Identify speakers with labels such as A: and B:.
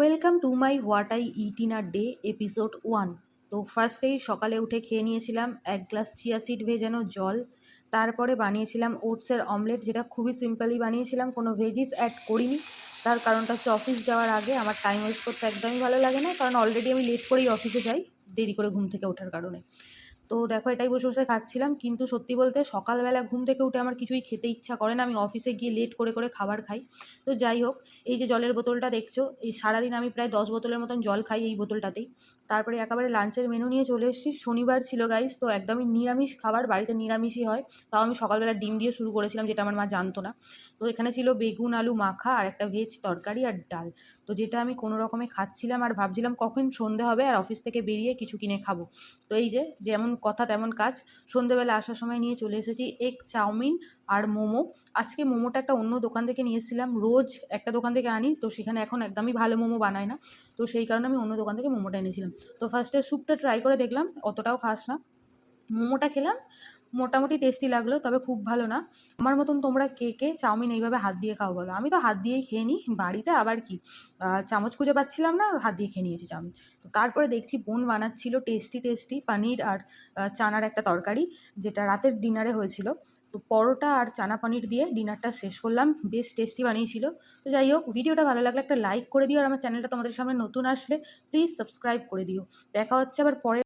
A: Welcome to my what I it in a day episode 1। তো ফার্স্টেই সকালে উঠে খেয়ে নিয়েছিলাম 1 গ্লাস চিয়া সিড ভেজানো জল। তারপরে বানিয়েছিলাম ওটসের অমলেট, যেটা খুবই সিম্পলি বানিয়েছিলাম, কোনো ভেজিস অ্যাড করিনি। তার কারণটা হচ্ছে অফিস যাওয়ার আগে আমার টাইম ওয়েস্ট করতে একদমই ভালো লাগে না, কারণ অলরেডি আমি লেট করেই অফিসে যাই, দেরি করে ঘুম থেকে ওঠার কারণে। তো দেখো, এটাই বসে বসে খাচ্ছিলাম, কিন্তু সত্যি বলতে সকালবেলা ঘুম থেকে উঠে আমার কিছুই খেতে ইচ্ছা করে না। আমি অফিসে গিয়ে লেট করে করে খাবার খাই। তো যাই হোক, এই যে জলের বোতলটা দেখছো, এই সারাদিন আমি প্রায় 10 বোতলের মতন জল খাই এই বোতলটাতেই। তারপরে একেবারে লাঞ্চের মেনু নিয়ে চলে এসেছি। শনিবার ছিল গাইস, তো একদমই নিরামিষ খাবার, বাড়িতে নিরামিষই হয়। তাও আমি সকালবেলা ডিম দিয়ে শুরু করেছিলাম, যেটা আমার মা জানতো না। তো এখানে ছিল বেগুন আলু মাখা আর একটা ভেজ তরকারি আর ডাল। তো যেটা আমি কোনো রকমে খাচ্ছিলাম আর ভাবছিলাম কখন সন্ধে হবে আর অফিস থেকে বেরিয়ে কিছু কিনে খাবো। তো এই যে যেমন কথা তেমন কাজ, সন্ধেবেলা আসার সময় নিয়ে চলে এসেছি এগ চাউমিন আর মোমো। আজকে মোমোটা একটা অন্য দোকান থেকে নিয়ে এসেছিলাম, রোজ একটা দোকান থেকে আনি, তো সেখানে এখন একদমই ভালো মোমো বানায় না। তো সেই কারণে আমি অন্য দোকান থেকে মোমোটা এনেছিলাম। তো ফার্স্টে স্যুপটা ট্রাই করে দেখলাম, অতটাও খাস না। মোমোটা খেলাম, মোটামুটি টেস্টি লাগলো, তবে খুব ভালো না। আমার মতন তোমরা কে কে চাউমিন এইভাবে হাত দিয়ে খাও বলো? আমি তো হাত দিয়েই খেয়ে নিই, বাড়িতে আবার কি চামচ খুঁজে পাচ্ছিলাম না, হাত দিয়ে খেয়ে নিয়েছি চাউমিন। তো তারপরে দেখছি বোন বানাচ্ছিল টেস্টি টেস্টি পনির আর চানার একটা তরকারি, যেটা রাতের ডিনারে হয়েছিল। তো পরোটা আর চানা পনির দিয়ে ডিনারটা শেষ করলাম, বেশ টেস্টি বানিয়েছিল। তো যাই হোক, ভিডিওটা ভালো লাগলে একটা লাইক করে দিও, আর আমার চ্যানেলটা তোমাদের সামনে নতুন আসলে প্লিজ সাবস্ক্রাইব করে দিও। দেখা হচ্ছে আবার পরে।